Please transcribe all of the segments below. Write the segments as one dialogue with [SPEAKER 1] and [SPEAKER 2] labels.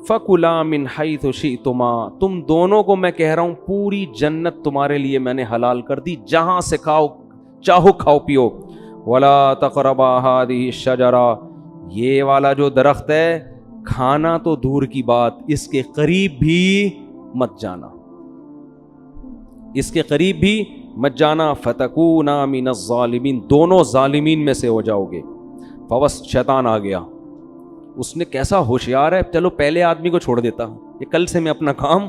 [SPEAKER 1] فَكُلَا مِنْ حَيْثُ شِئْتُمَا، تم دونوں کو میں کہہ رہا ہوں پوری جنت تمہارے لیے میں نے حلال کر دی، جہاں سے کھاؤ چاہو کھاؤ پیو. وَلَا تَقْرَبَا هَٰذِهِ الشَّجَرَةَ، یہ والا جو درخت ہے کھانا تو دور کی بات، اس کے قریب بھی مت جانا، اس کے قریب بھی مت جانا. فَتَكُونَا مِنَ الظَّالِمِينَ، دونوں ظالمین میں سے ہو جاؤ گے. فوس شیطان آ گیا، اس نے کیسا ہوشیار ہے، چلو پہلے آدمی کو چھوڑ دیتا، یہ کل سے میں اپنا کام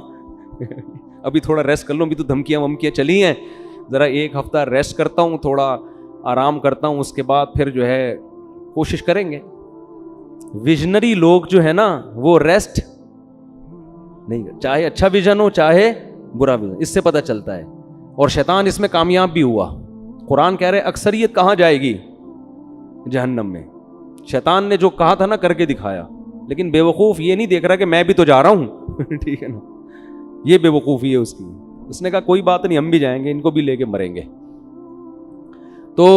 [SPEAKER 1] ابھی تھوڑا ریسٹ کر لوں، ابھی تو دھمکیاں ومکیاں چلی ہیں، ذرا ایک ہفتہ ریسٹ کرتا ہوں، تھوڑا آرام کرتا ہوں، اس کے بعد پھر جو ہے کوشش کریں گے. ویژنری لوگ جو ہے نا وہ ریسٹ نہیں، چاہے اچھا ویژن ہو چاہے برا ویژن، اس سے پتہ چلتا ہے. اور شیطان اس میں کامیاب بھی ہوا. قرآن کہہ رہے اکثریت کہاں جائے گی؟ جہنم میں. شیطان نے جو کہا تھا نا کر کے دکھایا، لیکن بے وقوف یہ نہیں دیکھ رہا کہ میں بھی تو جا رہا ہوں ٹھیک ہے نا، یہ بے وقوفی ہے اس کی. اس نے کہا کوئی بات نہیں، ہم بھی جائیں گے، ان کو بھی لے کے مریں گے. تو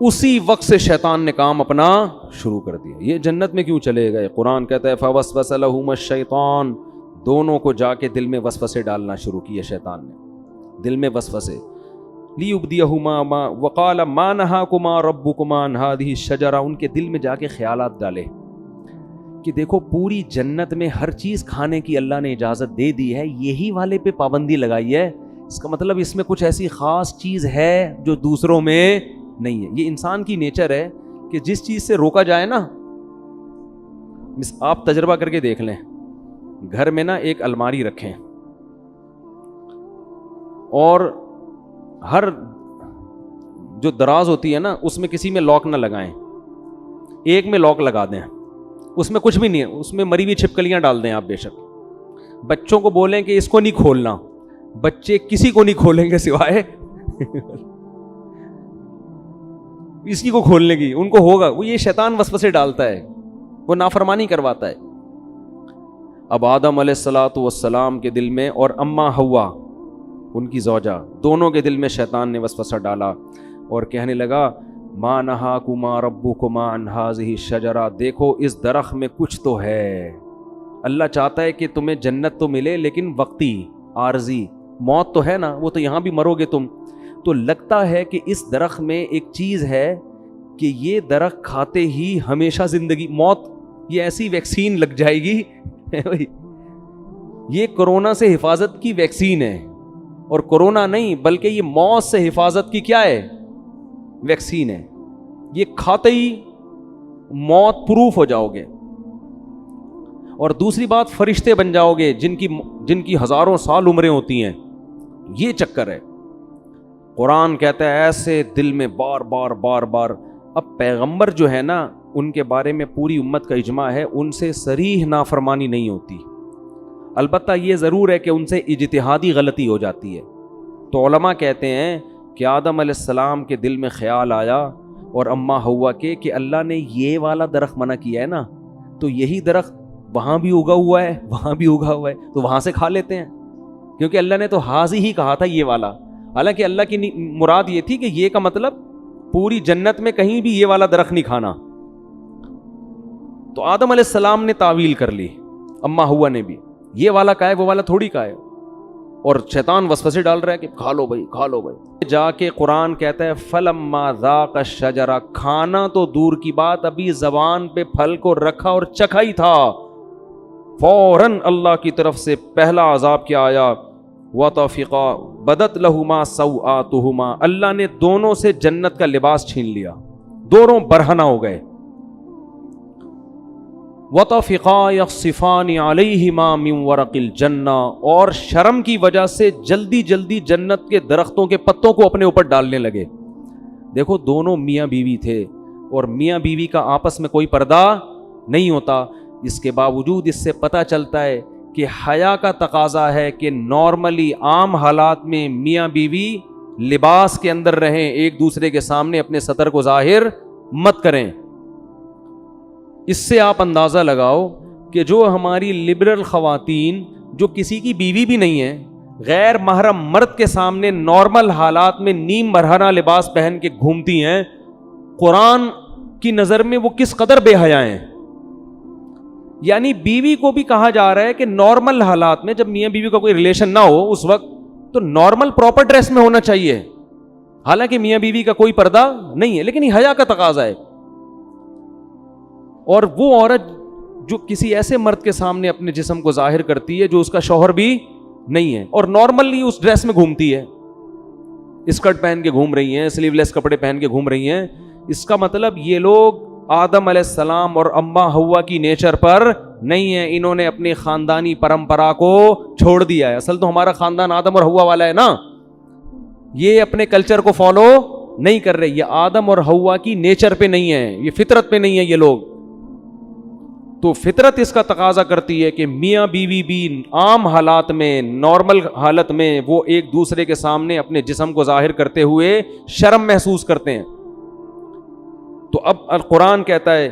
[SPEAKER 1] اسی وقت سے شیطان نے کام اپنا شروع کر دیا. یہ جنت میں کیوں چلے گئے؟ قرآن کہتا ہے فوسوس لہما الشیطان، دونوں کو جا کے دل میں وسوسے ڈالنا شروع کیے شیطان نے، دل میں وسوسے. لیبدیہما وقال ما نہاکما ربکما عن ہذہ الشجرہ، ان کے دل میں جا کے خیالات ڈالے کہ دیکھو پوری جنت میں ہر چیز کھانے کی اللہ نے اجازت دے دی ہے، یہی والے پہ پابندی لگائی ہے، اس کا مطلب اس میں کچھ ایسی خاص چیز ہے جو دوسروں میں نہیں ہے. یہ انسان کی نیچر ہے کہ جس چیز سے روکا جائے نا، آپ تجربہ کر کے دیکھ لیں، گھر میں نا ایک الماری رکھیں اور ہر جو دراز ہوتی ہے نا اس میں کسی میں لاک نہ لگائیں، ایک میں لاک لگا دیں، اس میں کچھ بھی نہیں ہے، اس میں مری ہوئی چھپکلیاں ڈال دیں آپ. بے شک بچوں کو بولیں کہ اس کو نہیں کھولنا، بچے کسی کو نہیں کھولیں گے سوائے اسی کو کھولنے کی، ان کو ہوگا. وہ یہ شیطان وسوسے ڈالتا ہے، وہ نافرمانی کرواتا ہے. اب آدم علیہ الصلوۃ والسلام کے دل میں اور اماں حوا ان کی زوجہ، دونوں کے دل میں شیطان نے وسوسہ ڈالا اور کہنے لگا ما نہاکما ربکما عن ہذہ الشجرہ، دیکھو اس درخت میں کچھ تو ہے، اللہ چاہتا ہے کہ تمہیں جنت تو ملے لیکن وقتی، عارضی، موت تو ہے نا، وہ تو یہاں بھی مرو گے تم. تو لگتا ہے کہ اس درخت میں ایک چیز ہے کہ یہ درخت کھاتے ہی ہمیشہ زندگی، موت، یہ ایسی ویکسین لگ جائے گی یہ کورونا سے حفاظت کی ویکسین ہے، اور کورونا نہیں بلکہ یہ موت سے حفاظت کی کیا ہے؟ ویکسین ہے. یہ کھاتے ہی موت پروف ہو جاؤ گے. اور دوسری بات، فرشتے بن جاؤ گے جن کی ہزاروں سال عمریں ہوتی ہیں. یہ چکر ہے. قرآن کہتا ہے ایسے دل میں بار بار بار بار. اب پیغمبر جو ہے نا ان کے بارے میں پوری امت کا اجماع ہے، ان سے صریح نافرمانی نہیں ہوتی. البتہ یہ ضرور ہے کہ ان سے اجتہادی غلطی ہو جاتی ہے. تو علماء کہتے ہیں کہ آدم علیہ السلام کے دل میں خیال آیا اور اماں حوا کے کہ اللہ نے یہ والا درخت منع کیا ہے نا، تو یہی درخت وہاں بھی اگا ہوا ہے، وہاں بھی اگا ہوا ہے، تو وہاں سے کھا لیتے ہیں، کیونکہ اللہ نے تو حاضی ہی کہا تھا یہ والا. حالانکہ اللہ کی مراد یہ تھی کہ یہ کا مطلب پوری جنت میں کہیں بھی یہ والا درخت نہیں کھانا. تو آدم علیہ السلام نے تعویل کر لی، اماں حوا نے بھی، یہ والا کا ہے وہ والا تھوڑی کا ہے. اور شیطان وسوسے ڈال رہا ہے کہ کھا لو بھائی کھا لو بھائی. جا کے قرآن کہتا ہے فلما ذاق الشجرہ، کھانا تو دور کی بات، ابھی زبان پہ پھل کو رکھا اور چکھا ہی تھا، فوراً اللہ کی طرف سے پہلا عذاب کیا آیا، وطفقا بدت لہما سوآتہما، اللہ نے دونوں سے جنت کا لباس چھین لیا، دونوں برہنہ ہو گئے. وطفقا یخصفان علیہما من ورق الجنہ، اور شرم کی وجہ سے جلدی جلدی جنت کے درختوں کے پتوں کو اپنے اوپر ڈالنے لگے. دیکھو دونوں میاں بیوی تھے اور میاں بیوی کا آپس میں کوئی پردہ نہیں ہوتا، اس کے باوجود اس سے پتہ چلتا ہے کہ حیا کا تقاضا ہے کہ نارملی عام حالات میں میاں بیوی لباس کے اندر رہیں، ایک دوسرے کے سامنے اپنے سطر کو ظاہر مت کریں. اس سے آپ اندازہ لگاؤ کہ جو ہماری لبرل خواتین جو کسی کی بیوی بھی نہیں ہیں، غیر محرم مرد کے سامنے نارمل حالات میں نیم برہنہ لباس پہن کے گھومتی ہیں، قرآن کی نظر میں وہ کس قدر بے حیا ہیں. یعنی بیوی کو بھی کہا جا رہا ہے کہ نارمل حالات میں جب میاں بیوی کا کوئی ریلیشن نہ ہو اس وقت تو نارمل پراپر ڈریس میں ہونا چاہیے. حالانکہ میاں بیوی کا کوئی پردہ نہیں ہے, لیکن یہ حیا کا تقاضا ہے. اور وہ عورت جو کسی ایسے مرد کے سامنے اپنے جسم کو ظاہر کرتی ہے جو اس کا شوہر بھی نہیں ہے اور نارملی اس ڈریس میں گھومتی ہے, اسکرٹ پہن کے گھوم رہی ہیں, سلیو لیس کپڑے پہن کے گھوم رہی ہیں, اس کا مطلب یہ لوگ آدم علیہ السلام اور اماں حوا کی نیچر پر نہیں ہے, انہوں نے اپنی خاندانی پرمپرا کو چھوڑ دیا ہے. اصل تو ہمارا خاندان آدم اور حوا والا ہے نا, یہ اپنے کلچر کو فالو نہیں کر رہے, یہ آدم اور حوا کی نیچر پہ نہیں ہے, یہ فطرت پہ نہیں ہے یہ لوگ. تو فطرت اس کا تقاضا کرتی ہے کہ میاں بیوی بھی عام حالات میں, نارمل حالت میں وہ ایک دوسرے کے سامنے اپنے جسم کو ظاہر کرتے ہوئے شرم محسوس کرتے ہیں. تو اب القرآن کہتا ہے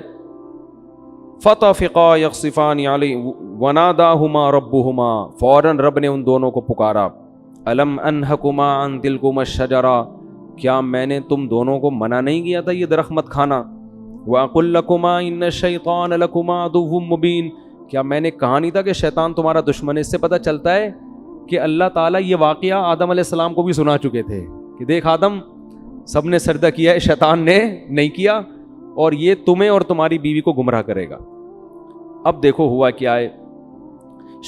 [SPEAKER 1] فَطَفِقَا يَخْصِفَانِ عَلَيْهِ وَنَادَاهُمَا رَبُّهُمَا, فوراً رب نے ان دونوں کو پکارا. أَلَمْ أَنْهَكُمَا عَنْ تِلْكُمَا الشَّجَرَةِ, کیا میں نے تم دونوں کو منع نہیں کیا تھا یہ درخت مت کھانا. وَأَقُلْ لَكُمَا إِنَّ الشَّيْطَانَ لَكُمَا عَدُوٌّ مُّبِينٌ, کیا میں نے کہا نہیں تھا کہ شیطان تمہارا دشمن ہے. اس سے پتہ چلتا ہے کہ اللہ تعالیٰ یہ واقعہ آدم علیہ السلام کو بھی سنا چکے تھے کہ دیکھ آدم, سب نے سجدہ کیا ہے, شیطان نے نہیں کیا, اور یہ تمہیں اور تمہاری بیوی کو گمراہ کرے گا. اب دیکھو ہوا کیا ہے,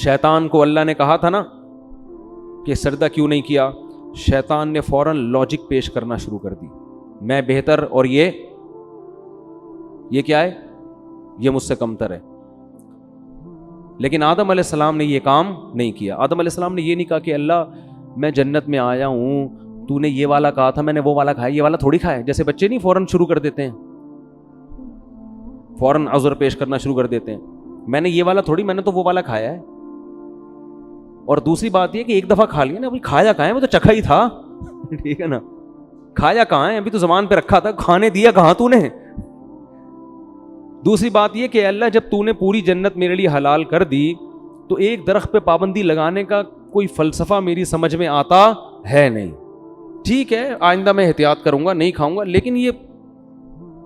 [SPEAKER 1] شیطان کو اللہ نے کہا تھا نا کہ سجدہ کیوں نہیں کیا, شیطان نے فوراً لاجک پیش کرنا شروع کر دی, میں بہتر اور یہ کیا ہے, یہ مجھ سے کمتر ہے. لیکن آدم علیہ السلام نے یہ کام نہیں کیا. آدم علیہ السلام نے یہ نہیں کہا کہ اللہ میں جنت میں آیا ہوں, تو نے یہ والا کہا تھا, میں نے وہ والا کھایا, یہ والا تھوڑی کھایا. جیسے بچے نہیں فوراً شروع کر دیتے ہیں, فوراً عذر پیش کرنا شروع کر دیتے ہیں, میں نے یہ والا تھوڑی, میں نے تو وہ والا کھایا ہے. اور دوسری بات یہ کہ ایک دفعہ کھا لیا نا, ابھی کھایا کہاں ہے, وہ تو چکھا ہی تھا, ٹھیک ہے نا, کھایا کہاں ہے, ابھی تو زبان پہ رکھا تھا, کھانے دیا کہاں تو نے. دوسری بات یہ کہ اللہ جب تو نے پوری جنت میرے لیے حلال کر دی تو ایک درخت پہ پابندی لگانے کا کوئی فلسفہ میری سمجھ میں آتا ہے نہیں. ٹھیک ہے آئندہ میں احتیاط کروں گا, نہیں کھاؤں گا, لیکن یہ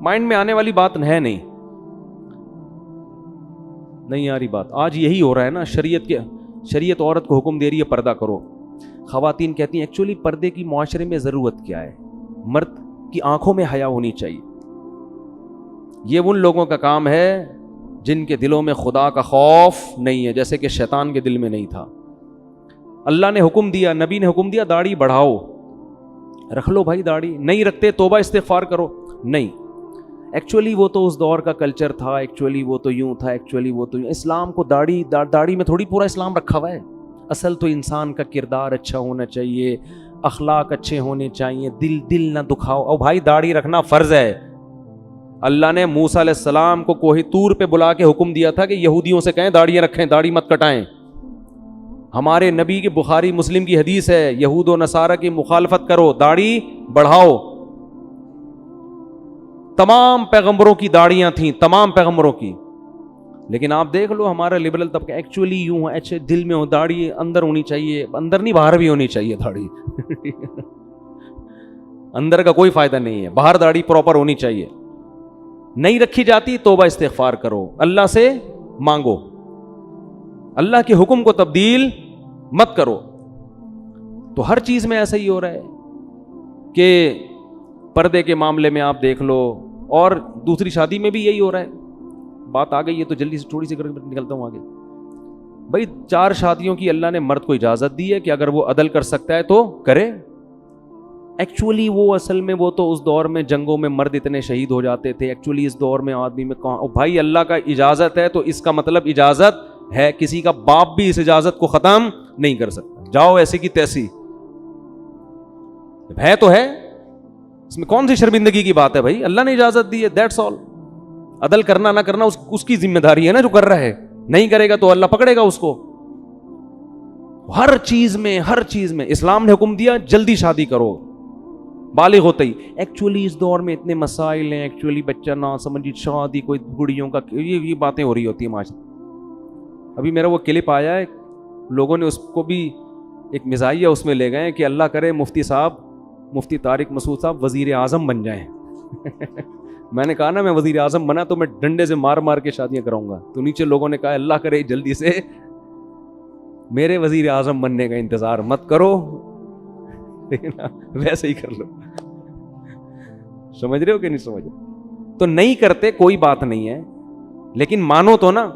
[SPEAKER 1] مائنڈ میں آنے والی بات ہے نہیں آ رہی بات. آج یہی ہو رہا ہے نا, شریعت عورت کو حکم دے رہی ہے پردہ کرو. خواتین کہتی ہیں ایکچولی پردے کی معاشرے میں ضرورت کیا ہے, مرد کی آنکھوں میں حیا ہونی چاہیے. یہ ان لوگوں کا کام ہے جن کے دلوں میں خدا کا خوف نہیں ہے, جیسے کہ شیطان کے دل میں نہیں تھا. اللہ نے حکم دیا, نبی نے حکم دیا داڑھی بڑھاؤ, رکھ لو بھائی داڑھی, نہیں رکھتے توبہ استغفار کرو. نہیں, ایکچولی وہ تو اس دور کا کلچر تھا, ایکچولی وہ تو یوں تھا, ایکچولی وہ تو یوں. اسلام کو داڑھی میں تھوڑی پورا اسلام رکھا ہوا ہے. اصل تو انسان کا کردار اچھا ہونا چاہیے, اخلاق اچھے ہونے چاہیے, دل نہ دکھاؤ. اور بھائی داڑھی رکھنا فرض ہے. اللہ نے موسیٰ علیہ السلام کو کوہ طور پہ بلا کے حکم دیا تھا کہ یہودیوں سے کہیں داڑیاں رکھیں, داڑھی مت کٹائیں. ہمارے نبی کے بخاری مسلم کی حدیث ہے, یہود و نصارہ کی مخالفت کرو, داڑھی بڑھاؤ. تمام پیغمبروں کی داڑیاں تھیں, تمام پیغمبروں کی. لیکن آپ دیکھ لو ہمارا لبرل طبقہ ایکچولی یوں ہے, اچھے دل میں ہو, داڑھی اندر ہونی چاہیے, اندر نہیں باہر بھی ہونی چاہیے داڑھی. اندر کا کوئی فائدہ نہیں ہے, باہر داڑھی پراپر ہونی چاہیے. نہیں رکھی جاتی توبہ استغفار کرو, اللہ سے مانگو, اللہ کے حکم کو تبدیل مت کرو. تو ہر چیز میں ایسا ہی ہو رہا ہے کہ پردے کے معاملے میں آپ دیکھ لو, اور دوسری شادی میں بھی یہی ہو رہا ہے. بات آ گئی ہے تو جلدی سے تھوڑی سی کر کے نکلتا ہوں آگے. بھائی 4 شادیوں کی اللہ نے مرد کو اجازت دی ہے کہ اگر وہ عدل کر سکتا ہے تو کرے. ایکچولی وہ اصل میں وہ تو اس دور میں جنگوں میں مرد اتنے شہید ہو جاتے تھے, ایکچولی اس دور میں آدمی میں کہاں. بھائی اللہ کا اجازت ہے تو اس کا مطلب اجازت ہے, کسی کا باپ بھی اس اجازت کو ختم نہیں کر سکتا. جاؤ ایسی کی تیسی ہے تو ہے, اس میں کون سی شرمندگی کی بات ہے بھائی, اللہ نے اجازت دی ہے, دیٹس آل. عدل کرنا نہ کرنا اس کی ذمہ داری ہے نا, جو کر رہا ہے. نہیں کرے گا تو اللہ پکڑے گا اس کو. ہر چیز میں اسلام نے حکم دیا جلدی شادی کرو, بالغ ہوتے ہی. ایکچولی اس دور میں اتنے مسائل ہیں, ایکچولی بچہ نہ سمجھی, شادی کوئی گڑیوں کا, یہ باتیں ہو رہی ہوتی ہیں معاشرے. ابھی میرا وہ کلپ آیا ہے, لوگوں نے اس کو بھی ایک مزاحیہ اس میں لے گئے کہ اللہ کرے مفتی طارق مسعود صاحب وزیر اعظم بن جائیں. میں نے کہا نا میں وزیر اعظم بنا تو میں ڈنڈے سے مار مار کے شادیاں کراؤں گا. تو نیچے لوگوں نے کہا اللہ کرے جلدی سے میرے وزیر اعظم بننے کا انتظار مت کرو, ویسے ہی کر لو. سمجھ رہے ہو کہ نہیں سمجھ رہے؟ تو نہیں کرتے کوئی بات نہیں ہے, لیکن مانو تو نا.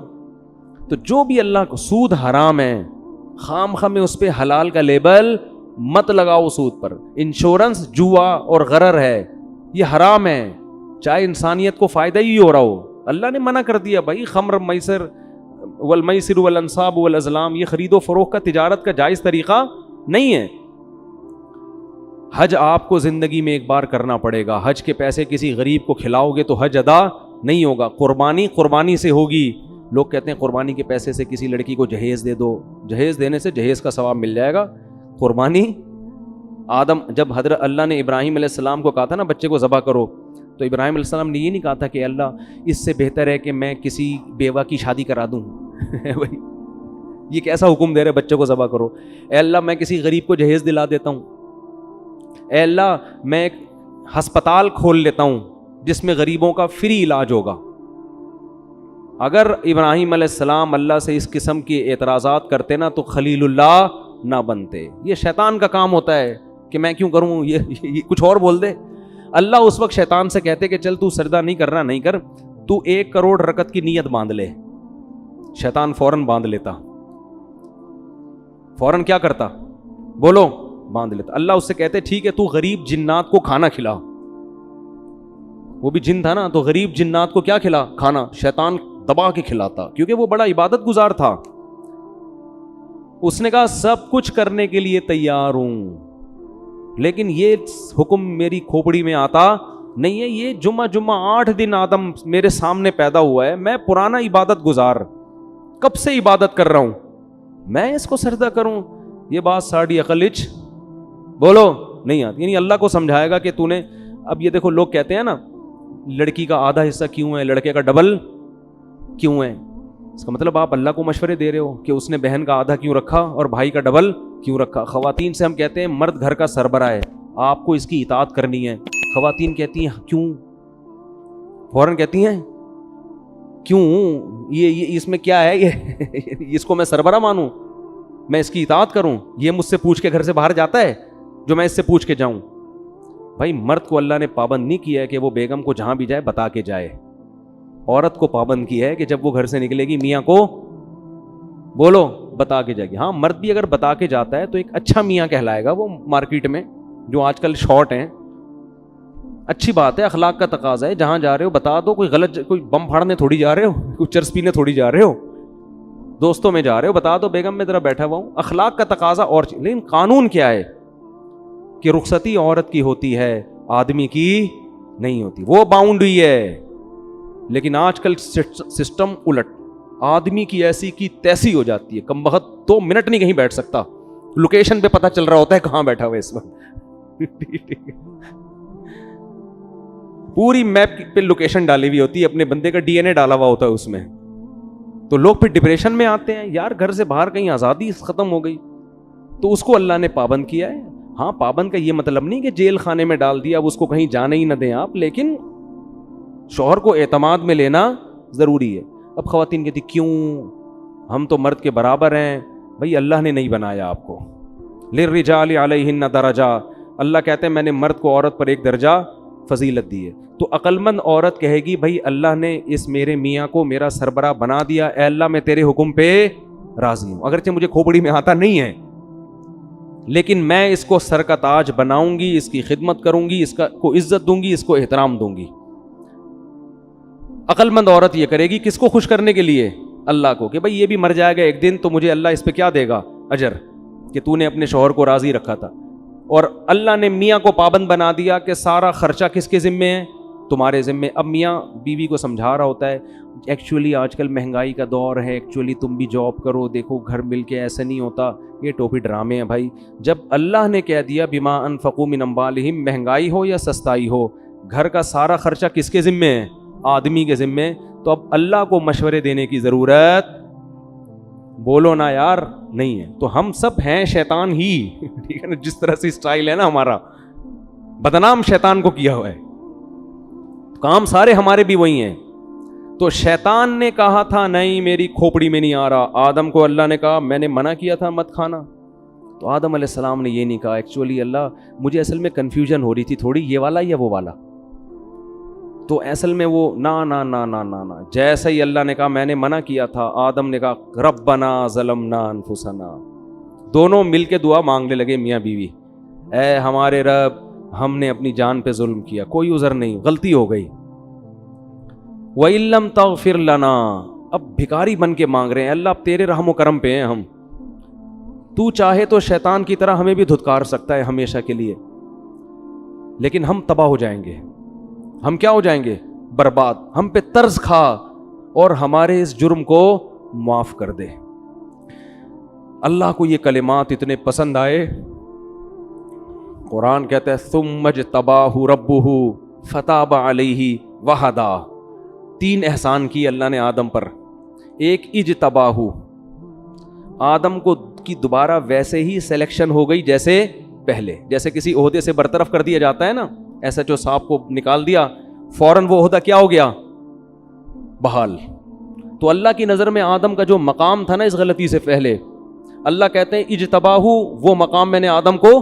[SPEAKER 1] تو جو بھی اللہ کو, سود حرام ہے, خام خام میں اس پہ حلال کا لیبل مت لگاؤ سود پر. انشورنس جوا اور غرر ہے, یہ حرام ہے, چاہے انسانیت کو فائدہ ہی ہو رہا ہو. اللہ نے منع کر دیا بھائی, خمر میسر والمیسر والانصاب والازلام, یہ خرید و فروخت کا تجارت کا جائز طریقہ نہیں ہے. حج آپ کو زندگی میں ایک بار کرنا پڑے گا. حج کے پیسے کسی غریب کو کھلاؤ گے تو حج ادا نہیں ہوگا. قربانی سے ہوگی. لوگ کہتے ہیں قربانی کے پیسے سے کسی لڑکی کو جہیز دے دو, جہیز دینے سے جہیز کا ثواب مل جائے گا. قربانی آدم, جب حضرت اللہ نے ابراہیم علیہ السلام کو کہا تھا نا بچے کو ذبح کرو, تو ابراہیم علیہ السلام نے یہ نہیں کہا تھا کہ اللہ اس سے بہتر ہے کہ میں کسی بیوہ کی شادی کرا دوں. بھائی یہ کیسا حکم دے رہے بچے کو ذبح کرو. اے اللہ میں کسی غریب کو جہیز دلا دیتا ہوں. اے اللہ میں ایک ہسپتال کھول لیتا ہوں جس میں غریبوں کا فری علاج ہوگا. اگر ابراہیم علیہ السلام اللہ سے اس قسم کی اعتراضات کرتے نا تو خلیل اللہ نہ بنتے. یہ شیطان کا کام ہوتا ہے کہ میں کیوں کروں, یہ کچھ اور بول دے. اللہ اس وقت شیطان سے کہتے کہ چل تو سجدہ نہیں کر رہا, نہیں کر, تو 1 کروڑ رکعت کی نیت باندھ لے. شیطان فوراً باندھ لیتا. فوراً کیا کرتا بولو, باندھ لیتا. اللہ اس سے کہتے ٹھیک ہے تو غریب جنات کو کھانا کھلا. وہ بھی جن تھا نا, تو غریب جنات کو کیا کھلا, کھانا. شیطان دبا کے کھلاتا کیونکہ وہ بڑا عبادت گزار تھا. اس نے کہا سب کچھ کرنے کے لیے تیار ہوں, لیکن یہ حکم میری کھوپڑی میں آتا نہیں ہے. یہ جمعہ 8 دن آدم میرے سامنے پیدا ہوا ہے, میں پرانا عبادت گزار کب سے عبادت کر رہا ہوں, میں اس کو سجدہ کروں. یہ بات ساڑھی عقلچ بولو نہیں آتی. یعنی اللہ کو سمجھائے گا کہ تو نے, اب یہ دیکھو لوگ کہتے ہیں نا لڑکی کا آدھا حصہ کیوں ہے, لڑکے کا ڈبل کیوں ہے. اس کا مطلب آپ اللہ کو مشورے دے رہے ہو کہ اس نے بہن کا آدھا کیوں رکھا اور بھائی کا ڈبل کیوں رکھا. خواتین سے ہم کہتے ہیں مرد گھر کا سربراہ ہے, آپ کو اس کی اطاعت کرنی ہے. خواتین کہتی ہیں کیوں, فوراً کہتی ہیں کیوں, یہ اس میں کیا ہے, یہ اس کو میں سربراہ مانوں, میں اس کی اطاعت کروں. یہ مجھ سے پوچھ کے گھر سے باہر جاتا ہے جو میں اس سے پوچھ کے جاؤں. بھائی مرد کو اللہ نے پابند نہیں کیا ہے کہ وہ بیگم کو جہاں بھی جائے بتا کے جائے. عورت کو پابند کیا ہے کہ جب وہ گھر سے نکلے گی میاں کو بولو بتا کے جائے گی. ہاں مرد بھی اگر بتا کے جاتا ہے تو ایک اچھا میاں کہلائے گا وہ مارکیٹ میں, جو آج کل شارٹ ہیں. اچھی بات ہے, اخلاق کا تقاضا ہے, جہاں جا رہے ہو بتا دو. کوئی غلط, کوئی بم پھاڑنے تھوڑی جا رہے ہو, کوئی چرس پینے تھوڑی جا رہے ہو, دوستوں میں جا رہے ہو, بتا دو بیگم میں ذرا بیٹھا ہوا ہوں. اخلاق کا تقاضا اور, لیکن قانون کیا ہے کہ رخصتی عورت کی ہوتی ہے, آدمی کی نہیں ہوتی, وہ باؤنڈ ہوئی ہے. لیکن آج کل سسٹم الٹ, آدمی کی ایسی کی تیسی ہو جاتی ہے, کم بخت 2 منٹ نہیں کہیں بیٹھ سکتا, لوکیشن پہ پتہ چل رہا ہوتا ہے کہاں بیٹھا ہوا اس وقت. پوری میپ پہ لوکیشن ڈالی ہوئی ہوتی ہے, اپنے بندے کا DNA ڈالا ہوا ہوتا ہے اس میں. تو لوگ پھر ڈپریشن میں آتے ہیں, یار گھر سے باہر کہیں آزادی ختم ہو گئی. تو اس کو اللہ نے پابند کیا ہے. ہاں پابند کا یہ مطلب نہیں کہ جیل خانے میں ڈال دیا, اب اس کو کہیں جانے ہی نہ دیں آپ, لیکن شوہر کو اعتماد میں لینا ضروری ہے. اب خواتین کہتی کیوں, ہم تو مرد کے برابر ہیں. بھائی اللہ نے نہیں بنایا آپ کو. للرجال علیہن درجہ, اللہ کہتے ہیں میں نے مرد کو عورت پر ایک درجہ فضیلت دی ہے. تو عقل مند عورت کہے گی بھائی اللہ نے اس میرے میاں کو میرا سربراہ بنا دیا, اے اللہ میں تیرے حکم پہ راضی ہوں, اگرچہ مجھے کھوپڑی میں آتا نہیں ہے, لیکن میں اس کو سر کا تاج بناؤں گی, اس کی خدمت کروں گی, اس کو عزت دوں گی, اس کو احترام دوں گی. عقل مند عورت یہ کرے گی کس کو خوش کرنے کے لیے, اللہ کو, کہ بھائی یہ بھی مر جائے گا ایک دن تو مجھے اللہ اس پہ کیا دے گا, اجر, کہ تو نے اپنے شوہر کو راضی رکھا تھا. اور اللہ نے میاں کو پابند بنا دیا کہ سارا خرچہ کس کے ذمے ہے, تمہارے ذمے. اب میاں بیوی کو سمجھا رہا ہوتا ہے ایکچولی آج کل مہنگائی کا دور ہے, ایکچولی تم بھی جاب کرو, دیکھو گھر مل کے ایسے نہیں ہوتا, یہ ٹوپی ڈرامے ہیں بھائی. جب اللہ نے کہہ دیا بما انفقوا من اموالہم, مہنگائی ہو یا سستائی ہو, گھر کا سارا خرچہ کس کے ذمے ہے, آدمی کے ذمے. تو اب اللہ کو مشورے دینے کی ضرورت بولو نا یار نہیں ہے. تو ہم سب ہیں شیطان ہی, ٹھیک ہے نا, جس طرح سے اسٹائل ہے نا ہمارا, بدنام شیطان کو کیا ہوا ہے. کام سارے ہمارے بھی وہی ہیں. تو شیطان نے کہا تھا نہیں میری کھوپڑی میں نہیں آ رہا. آدم کو اللہ نے کہا میں نے منع کیا تھا مت کھانا. تو آدم علیہ السلام نے یہ نہیں کہا ایکچولی اللہ مجھے اصل میں کنفیوژن ہو رہی تھی تھوڑی, یہ والا یا وہ والا. تو اصل میں وہ نا جیسا ہی اللہ نے کہا میں نے منع کیا تھا, آدم نے کہا ربنا ظلمنا انفسنا. دونوں مل کے دعا مانگنے لگے میاں بیوی, اے ہمارے رب ہم نے اپنی جان پہ ظلم کیا, کوئی عذر نہیں, غلطی ہو گئی. وَإِن لَّمْ تَغْفِرْ لَنَا, اب بھکاری بن کے مانگ رہے ہیں اللہ اب تیرے رحم و کرم پہ ہیں ہم, تو چاہے تو شیطان کی طرح ہمیں بھی دھتکار سکتا ہے ہمیشہ کے لیے, لیکن ہم تباہ ہو جائیں گے. ہم کیا ہو جائیں گے؟ برباد. ہم پہ طرز کھا اور ہمارے اس جرم کو معاف کر دے. اللہ کو یہ کلمات اتنے پسند آئے, قرآن کہتا ہے ثم اجتباہ ربہ فتاب علیہ وہدا. 3 احسان کی اللہ نے آدم پر. ایک اجتباہ, آدم کو کی دوبارہ ویسے ہی سلیکشن ہو گئی جیسے پہلے, جیسے کسی عہدے سے برطرف کر دیا جاتا ہے نا, ایسا جو صاحب کو نکال دیا فوراً وہ عہدہ کیا ہو گیا؟ بحال. تو اللہ کی نظر میں آدم کا جو مقام تھا نا اس غلطی سے پہلے, اللہ کہتے ہیں اجتباہ, وہ مقام میں نے آدم کو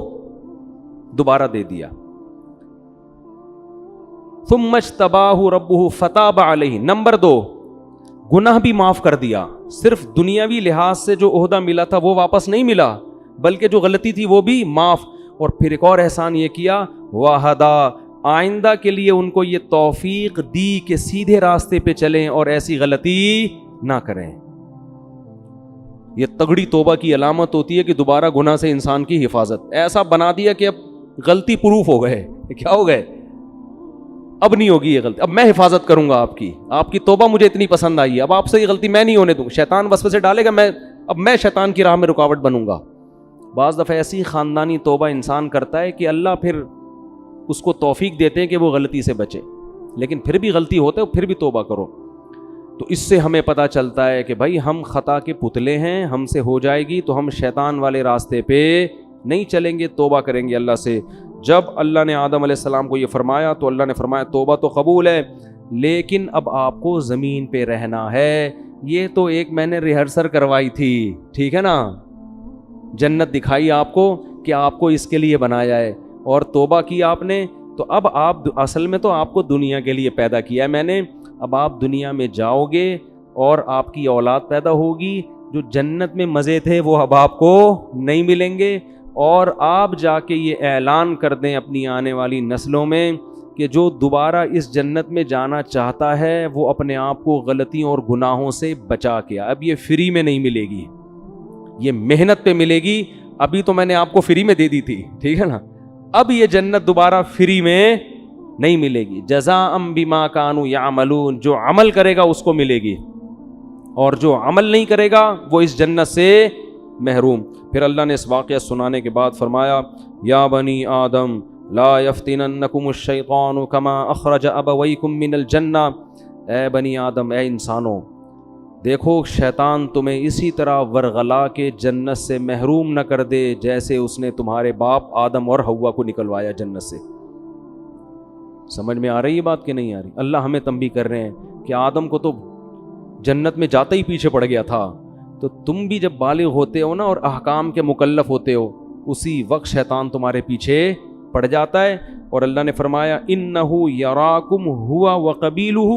[SPEAKER 1] دوبارہ دے دیا. ثم اجتباہ ربہ فتاب علیہ. نمبر 2, گناہ بھی معاف کر دیا. صرف دنیاوی لحاظ سے جو عہدہ ملا تھا وہ واپس نہیں ملا, بلکہ جو غلطی تھی وہ بھی معاف. اور پھر ایک اور احسان یہ کیا, وہدا, آئندہ کے لیے ان کو یہ توفیق دی کہ سیدھے راستے پہ چلیں اور ایسی غلطی نہ کریں. یہ تگڑی توبہ کی علامت ہوتی ہے کہ دوبارہ گناہ سے انسان کی حفاظت. ایسا بنا دیا کہ اب غلطی پروف ہو گئے, کیا ہو گئے, اب نہیں ہوگی یہ غلطی, اب میں حفاظت کروں گا آپ کی توبہ مجھے اتنی پسند آئی ہے, اب آپ سے یہ غلطی میں نہیں ہونے دوں. شیطان وسوسے ڈالے گا, میں شیطان کی راہ میں رکاوٹ بنوں گا. بعض دفعہ ایسی خاندانی توبہ انسان کرتا ہے کہ اللہ پھر اس کو توفیق دیتے ہیں کہ وہ غلطی سے بچے, لیکن پھر بھی غلطی ہوتا ہے پھر بھی توبہ کرو. تو اس سے ہمیں پتہ چلتا ہے کہ بھائی ہم خطا کے پتلے ہیں, ہم سے ہو جائے گی تو ہم شیطان والے راستے پہ نہیں چلیں گے, توبہ کریں گے اللہ سے. جب اللہ نے آدم علیہ السلام کو یہ فرمایا تو اللہ نے فرمایا توبہ تو قبول ہے, لیکن اب آپ کو زمین پہ رہنا ہے. یہ تو ایک میں نے ریہرسل کروائی تھی, ٹھیک ہے نا, جنت دکھائی آپ کو کہ آپ کو اس کے لیے بنایا ہے, اور توبہ کی آپ نے, تو اب آپ اصل میں تو آپ کو دنیا کے لیے پیدا کیا ہے میں نے. اب آپ دنیا میں جاؤ گے اور آپ کی اولاد پیدا ہوگی, جو جنت میں مزے تھے وہ اب آپ کو نہیں ملیں گے. اور آپ جا کے یہ اعلان کر دیں اپنی آنے والی نسلوں میں کہ جو دوبارہ اس جنت میں جانا چاہتا ہے وہ اپنے آپ کو غلطیوں اور گناہوں سے بچا کے, اب یہ فری میں نہیں ملے گی, یہ محنت پہ ملے گی. ابھی تو میں نے آپ کو فری میں دے دی تھی, ٹھیک ہے نا, اب یہ جنت دوبارہ فری میں نہیں ملے گی. جزاء بما کانوا یعملون, جو عمل کرے گا اس کو ملے گی, اور جو عمل نہیں کرے گا وہ اس جنت سے محروم. پھر اللہ نے اس واقعہ سنانے کے بعد فرمایا یا بنی آدم لا یفتننکم الشیطان کما اخرج ابویکم من الجنہ. اے بنی آدم, اے انسانوں, دیکھو شیطان تمہیں اسی طرح ورغلا کے جنت سے محروم نہ کر دے جیسے اس نے تمہارے باپ آدم اور حوا کو نکلوایا جنت سے. سمجھ میں آ رہی ہے بات کہ نہیں آ رہی؟ اللہ ہمیں تنبیہ کر رہے ہیں کہ آدم کو تو جنت میں جاتا ہی پیچھے پڑ گیا تھا, تو تم بھی جب بالغ ہوتے ہو نا اور احکام کے مکلف ہوتے ہو, اسی وقت شیطان تمہارے پیچھے پڑ جاتا ہے. اور اللہ نے فرمایا انہ یراکم ہوا وقبیلہ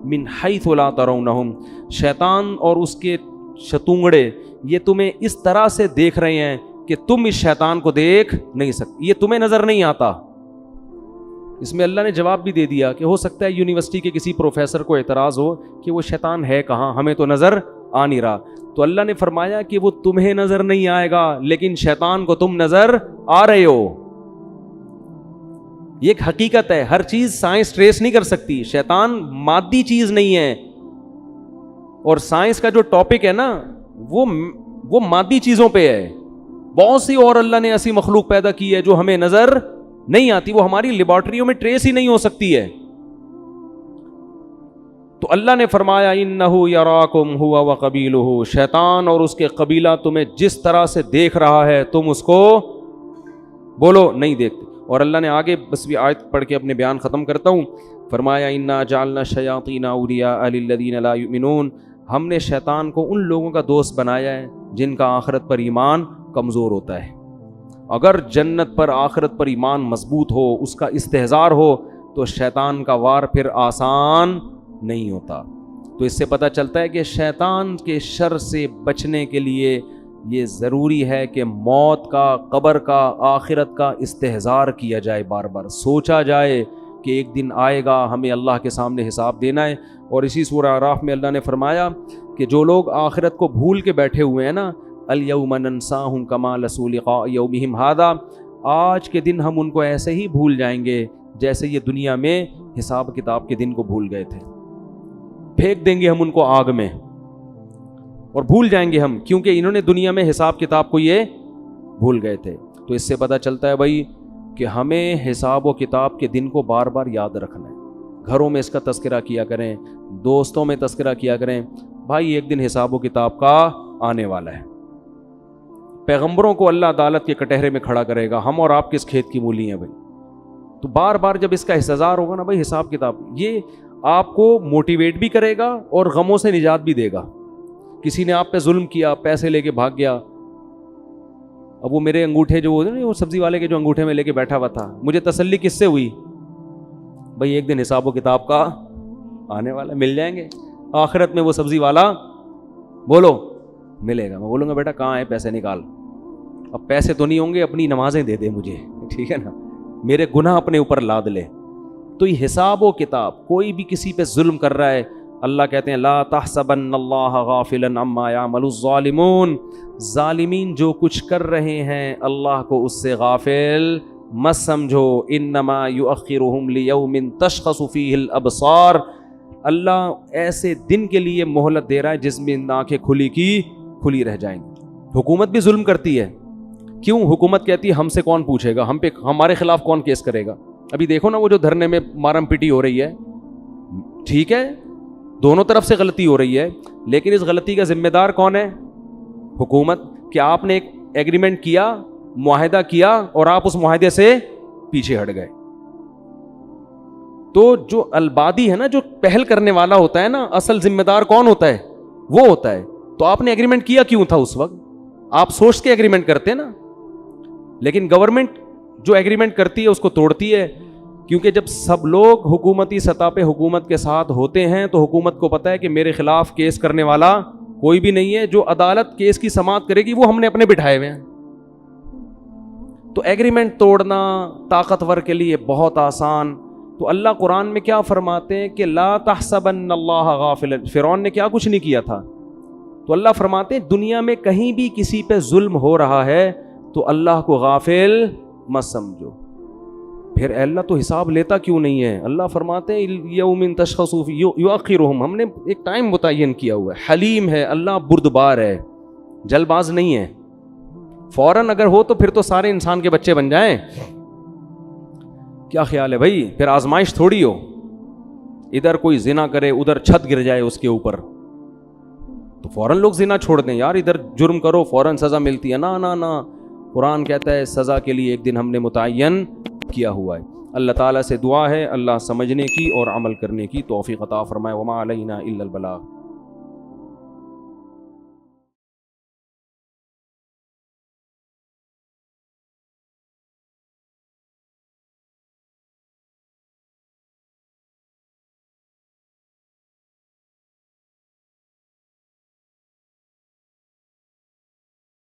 [SPEAKER 1] من حیث لا ترونہم, شیطان اور اس کے شتونگڑے یہ تمہیں اس طرح سے دیکھ رہے ہیں کہ تم اس شیطان کو دیکھ نہیں سکتے, یہ تمہیں نظر نہیں آتا. اس میں اللہ نے جواب بھی دے دیا کہ ہو سکتا ہے یونیورسٹی کے کسی پروفیسر کو اعتراض ہو کہ وہ شیطان ہے کہاں, ہمیں تو نظر آ نہیں رہا. تو اللہ نے فرمایا کہ وہ تمہیں نظر نہیں آئے گا لیکن شیطان کو تم نظر آ رہے ہو. یہ ایک حقیقت ہے, ہر چیز سائنس ٹریس نہیں کر سکتی. شیطان مادی چیز نہیں ہے, اور سائنس کا جو ٹاپک ہے نا وہ مادی چیزوں پہ ہے. بہت سی اور اللہ نے ایسی مخلوق پیدا کی ہے جو ہمیں نظر نہیں آتی, وہ ہماری لیبارٹریوں میں ٹریس ہی نہیں ہو سکتی ہے. تو اللہ نے فرمایا انہ یراکم ہوا وقبیلہ, شیطان اور اس کے قبیلہ تمہیں جس طرح سے دیکھ رہا ہے تم اس کو بولو نہیں دیکھتے. اور اللہ نے آگے بس بھی آیت پڑھ کے اپنے بیان ختم کرتا ہوں. فرمایا انا جعلنا الشیاطین اولیاء للذین لا یؤمنون، ہم نے شیطان کو ان لوگوں کا دوست بنایا ہے جن کا آخرت پر ایمان کمزور ہوتا ہے۔ اگر جنت پر آخرت پر ایمان مضبوط ہو، اس کا استحضار ہو، تو شیطان کا وار پھر آسان نہیں ہوتا۔ تو اس سے پتہ چلتا ہے کہ شیطان کے شر سے بچنے کے لیے یہ ضروری ہے کہ موت کا، قبر کا، آخرت کا استحضار کیا جائے، بار بار سوچا جائے کہ ایک دن آئے گا، ہمیں اللہ کے سامنے حساب دینا ہے۔ اور اسی سورہ اعراف میں اللہ نے فرمایا کہ جو لوگ آخرت کو بھول کے بیٹھے ہوئے ہیں نا، الیوم ننساہم کما نسوا لقاء یومہم ھذا، آج کے دن ہم ان کو ایسے ہی بھول جائیں گے جیسے یہ دنیا میں حساب کتاب کے دن کو بھول گئے تھے۔ پھینک دیں گے ہم ان کو آگ میں اور بھول جائیں گے ہم، کیونکہ انہوں نے دنیا میں حساب کتاب کو یہ بھول گئے تھے۔ تو اس سے پتہ چلتا ہے بھائی کہ ہمیں حساب و کتاب کے دن کو بار بار یاد رکھنا ہے، گھروں میں اس کا تذکرہ کیا کریں، دوستوں میں تذکرہ کیا کریں، بھائی ایک دن حساب و کتاب کا آنے والا ہے۔ پیغمبروں کو اللہ عدالت کے کٹہرے میں کھڑا کرے گا، ہم اور آپ کس کھیت کی مولی ہیں بھائی؟ تو بار بار جب اس کا استحضار ہوگا نا بھائی حساب کتاب، یہ آپ کو موٹیویٹ بھی کرے گا اور غموں سے نجات بھی دے گا۔ کسی نے آپ پہ ظلم کیا، پیسے لے کے بھاگ گیا، اب وہ میرے انگوٹھے جو وہ سبزی والے کے جو انگوٹھے میں لے کے بیٹھا ہوا تھا، مجھے تسلی کس سے ہوئی؟ بھائی ایک دن حساب و کتاب کا آنے والا، مل جائیں گے آخرت میں وہ سبزی والا، بولو ملے گا۔ میں بولوں گا بیٹا کہاں ہے پیسے نکال، اب پیسے تو نہیں ہوں گے، اپنی نمازیں دے دے مجھے، ٹھیک ہے نا، میرے گناہ اپنے اوپر لاد لے۔ تو یہ حساب و کتاب، کوئی بھی کسی پہ ظلم کر رہا ہے، اللہ کہتے ہیں لا تحسبن اللہ غافلا عما یعمل الظالمون، ظالمین جو کچھ کر رہے ہیں اللہ کو اس سے غافل مت سمجھو، انما یؤخرہم لیوم تشخص فیہ الابصار، اللہ ایسے دن کے لیے مہلت دے رہا ہے جس میں آنکھیں کھلی کی کھلی رہ جائیں گی۔ حکومت بھی ظلم کرتی ہے، کیوں؟ حکومت کہتی ہے ہم سے کون پوچھے گا، ہم پہ ہمارے خلاف کون کیس کرے گا؟ ابھی دیکھو نا وہ جو دھرنے میں مارم پیٹی ہو رہی ہے، ٹھیک ہے دونوں طرف سے غلطی ہو رہی ہے، لیکن اس غلطی کا ذمہ دار کون ہے؟ حکومت۔ کہ آپ نے ایک ایگریمنٹ کیا، معاہدہ کیا اور آپ اس معاہدے سے پیچھے ہٹ گئے۔ تو جو البادی ہے نا، جو پہل کرنے والا ہوتا ہے نا، اصل ذمہ دار کون ہوتا ہے؟ وہ ہوتا ہے۔ تو آپ نے ایگریمنٹ کیا کیوں تھا اس وقت؟ آپ سوچ کے ایگریمنٹ کرتے نا، لیکن گورنمنٹ جو ایگریمنٹ کرتی ہے اس کو توڑتی ہے، کیونکہ جب سب لوگ حکومتی سطح پہ حکومت کے ساتھ ہوتے ہیں تو حکومت کو پتہ ہے کہ میرے خلاف کیس کرنے والا کوئی بھی نہیں ہے، جو عدالت کیس کی سماعت کرے گی وہ ہم نے اپنے بٹھائے ہوئے ہیں۔ تو ایگریمنٹ توڑنا طاقتور کے لیے بہت آسان۔ تو اللہ قرآن میں کیا فرماتے ہیں کہ لا تحسبن اللہ غافلا، فرعون نے کیا کچھ نہیں کیا تھا، تو اللہ فرماتے ہیں دنیا میں کہیں بھی کسی پہ ظلم ہو رہا ہے تو اللہ کو غافل مت سمجھو۔ پھر اے اللہ تو حساب لیتا کیوں نہیں ہے؟ اللہ فرماتے ہیں یوم تشخص یؤخرہم، ہم نے ایک ٹائم متعین کیا ہوا ہے، حلیم ہے اللہ، بردبار ہے، جلد باز نہیں ہے۔ فوراً اگر ہو تو پھر تو سارے انسان کے بچے بن جائیں۔ کیا خیال ہے بھائی؟ پھر آزمائش تھوڑی ہو، ادھر کوئی زنا کرے ادھر چھت گر جائے اس کے اوپر، تو فوراً لوگ زنا چھوڑ دیں، یار ادھر جرم کرو فوراً سزا ملتی ہے۔ نا نا نا، قرآن کہتا ہے سزا کے لیے ایک دن ہم نے متعین کیا ہوا ہے۔ اللہ تعالیٰ سے دعا ہے اللہ سمجھنے کی اور عمل کرنے کی توفیق عطا فرمائے۔ وما علینا الا البلاغ۔